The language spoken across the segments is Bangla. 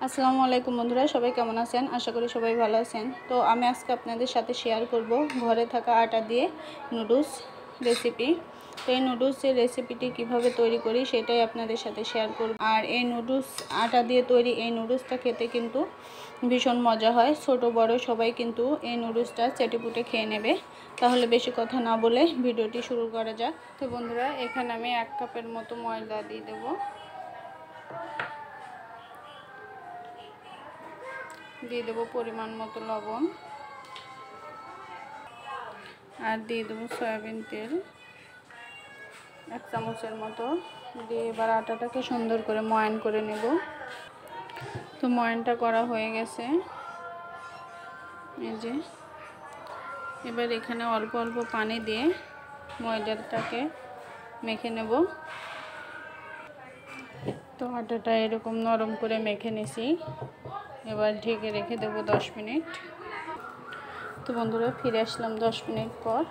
আসসালামু আলাইকুম বন্ধুরা, সবাই কেমন আছেন? আশা করি সবাই ভালো আছেন। তো আমি আজকে আপনাদের সাথে শেয়ার করব ঘরে থাকা আটা দিয়ে নুডলস রেসিপি। তো এই নুডলসের রেসিপিটি কিভাবে তৈরি করি সেটাই আপনাদের সাথে শেয়ার করব। আর এই নুডলস আটা দিয়ে তৈরি এই নুডলসটা খেতে কিন্তু ভীষণ মজা হয়। ছোট বড় সবাই কিন্তু এই নুডলসটা চেটেপুটে খেয়ে নেবে। তাহলে বেশি কথা না বলে ভিডিওটি শুরু করা যাক। তো বন্ধুরা, এখানে আমি 1 কাপের মতো ময়দা দিয়ে দেবো। দিয়ে দেবো পরিমাণ মতো লবণ, আর দিয়ে দেবো সয়াবিন তেল 1 চামচের মতো দিয়ে এবার আটাটাকে সুন্দর করে ময়ান করে নেব। তো ময়ানটা করা হয়ে গেছে, এই যে এবার এখানে অল্প অল্প পানি দিয়ে ময়দাটাকে মেখে নেব। তো আটাটা এরকম নরম করে মেখে নিছি, এবার ঢেকে রেখে দেবো 10 মিনিট। তো বন্ধুরা, ফিরে আসলাম 10 মিনিট পর।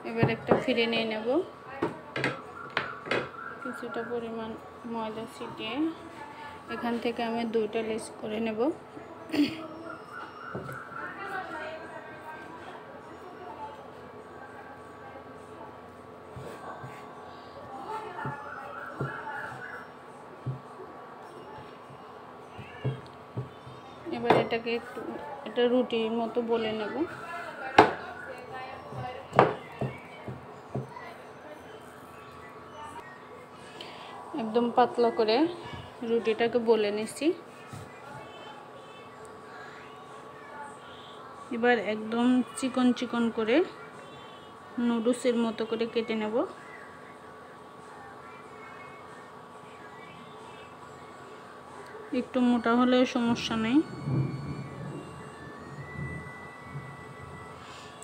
এবার একটা ফিরে নিয়ে নেব, কিছুটা পরিমাণ ময়দা ছিটিয়ে এখান থেকে আমি 2টা লেস করে নেব। এবার এটাকে এটা রুটির মতো বলে নেব। একদম পাতলা করে রুটিটাকে বলে নিছি। এবার একদম চিকন চিকন করে নুডলসের মতো করে কেটে নেব। একটু মোটা হলেও সমস্যা নেই।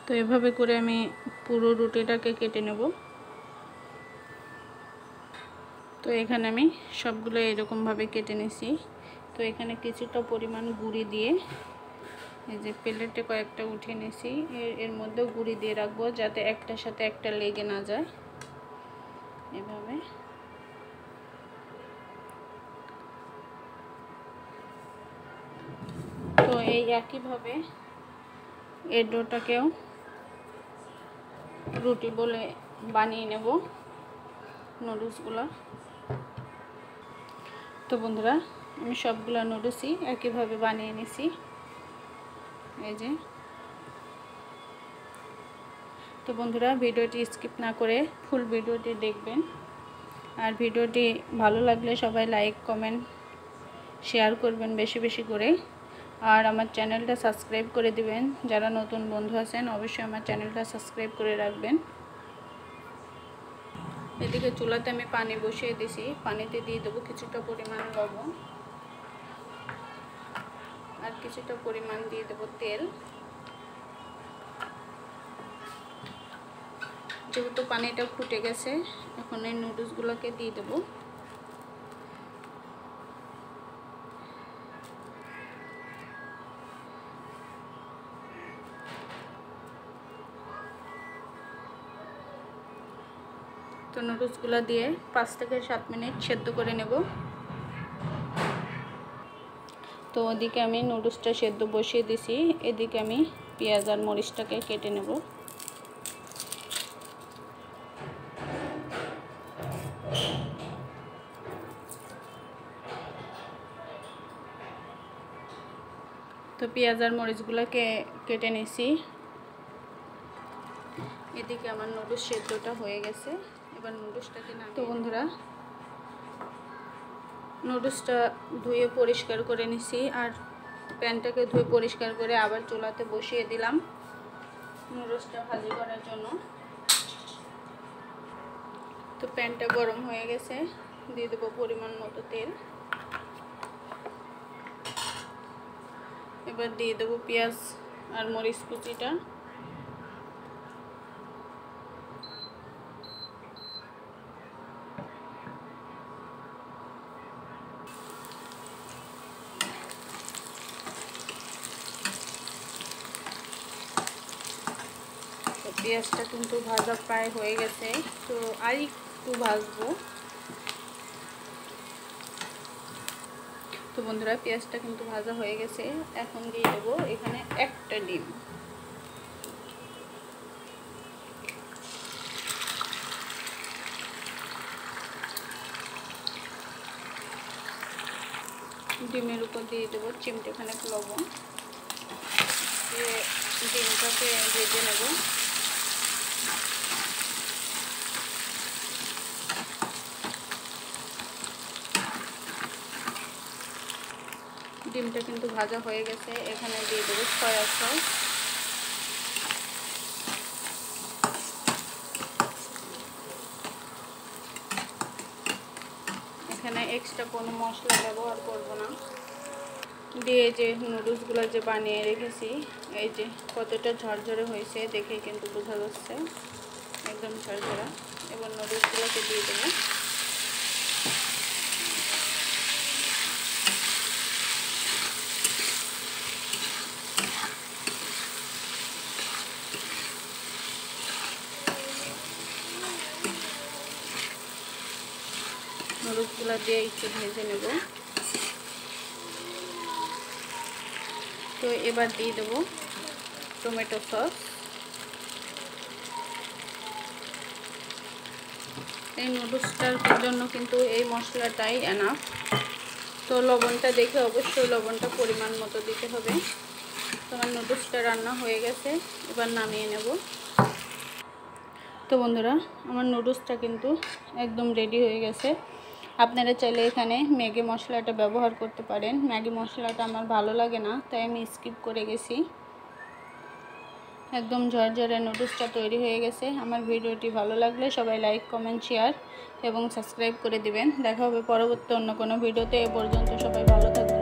তো এভাবে করে আমি পুরো রুটিটাকে কেটে নেব। তো এখানে আমি সবগুলো এরকমভাবে কেটে নিছি। তো এখানে কিছুটা পরিমাণ গুঁড়ি দিয়ে এই যে প্লেটে কয়েকটা উঠিয়ে নিছি, এর মধ্যেও গুঁড়ি দিয়ে রাখবো যাতে একটার সাথে একটা লেগে না যায়। এভাবে তো এই একইভাবে এই ডোটাকেও রুটি বলে বানিয়ে নেব নুডলসগুলো। তো বন্ধুরা, আমি সবগুলো নুডলসই একইভাবে বানিয়ে নিছি, এই যে। তো বন্ধুরা, ভিডিওটি স্কিপ না করে ফুল ভিডিওটি দেখবেন। আর ভিডিওটি ভালো লাগলে সবাই লাইক কমেন্ট শেয়ার করবেন বেশি বেশি করে। আর আমার চ্যানেলটা সাবস্ক্রাইব করে দিবেন। যারা নতুন বন্ধু আছেন অবশ্যই আমার চ্যানেলটা সাবস্ক্রাইব করে রাখবেন। এদিকে চুলাতে আমি পানি বসিয়ে দিছি, পানিতে দিয়ে দেবো কিছুটা পরিমাণ লবণ, আর কিছুটা পরিমাণ দিয়ে দেবো তেল। যেহেতু পানিটা ফুটে গেছে, এখন এই নুডলসগুলোকে দিয়ে দেবো। তো নুডলসগুলো দিয়ে 5 থেকে 7 মিনিট সেদ্ধ করে নেব। তো ওদিকে আমি নুডলসটা সেদ্ধ বসিয়ে দিছি, এদিকে আমি পেঁয়াজ আর মরিচটাকে কেটে নেব। তো পেঁয়াজ আর মরিচগুলোকে কেটে নিছি। এদিকে আমার নুডলস সেদ্ধটা হয়ে গেছে, এবার নুডলসটাকে নামিয়ে। তো বন্ধুরা, নুডলসটা ধুয়ে পরিষ্কার করে নিছি, আর প্যানটাকে ধুয়ে পরিষ্কার করে আবার চুলাতে বসিয়ে দিলাম নুডলসটা ভাজি করার জন্য। তো প্যানটা গরম হয়ে গেছে, দিয়ে দেবো পরিমাণ মতো তেল। এবার দিয়ে দেবো পেঁয়াজ আর মরিচ কুচিটা। পেঁয়াজটা কিন্তু ভাজা প্রায় হয়ে গেছে, তো আর একটু ভাজবো। তো বন্ধুরা পেঁয়াজটা কিন্তু ভাজা হয়ে গেছে, এখন দিয়ে দেবো এখানে একটা ডিম। ডিমের উপর দিয়ে দেবো চিমটেখানেক লবণ, দিয়ে ডিমটাকে ভেজে নেব। ডিমটা কিন্তু ভাজা হয়ে গেছে, এখানে দিয়ে দেবো সয়া সস, এখানে এক্সট্রা কোনো মশলা ব্যবহার করব না। দিয়ে যে নুডলসগুলো যে বানিয়ে রেখেছি, এই যে কতটা ঝরঝরে হয়েছে দেখেই কিন্তু বোঝা যাচ্ছে, একদম ঝরঝরা। এবার নুডলসগুলোকে দিয়ে দেবো। নুডলসগুলো দিয়ে একটু ভেজে নেব। তো এবার দিয়ে দেবো টমেটো সস। এই নুডলসটার জন্য কিন্তু এই মশলাটাই এনাফ। তো লবণটা দেখে অবশ্যই লবণটা পরিমাণ মতো দিতে হবে। তো আমার নুডলসটা রান্না হয়ে গেছে, এবার নামিয়ে নেব। তো বন্ধুরা আমার নুডলসটা কিন্তু একদম রেডি হয়ে গেছে। আপনারা চাইলে এখানে ম্যাগি মশলাটা ব্যবহার করতে পারেন। ম্যাগি মশলাটা আমার ভালো লাগে না, তাই আমি স্কিপ করে গেছি। একদম ঝরঝরে নুডলসটা তৈরি হয়ে গেছে। আমার ভিডিওটি ভালো লাগলে সবাই লাইক, কমেন্ট, শেয়ার এবং সাবস্ক্রাইব করে দিবেন। দেখা হবে পরবর্তী অন্য কোনো ভিডিওতে। এ পর্যন্ত সবাই ভালো থাকবেন।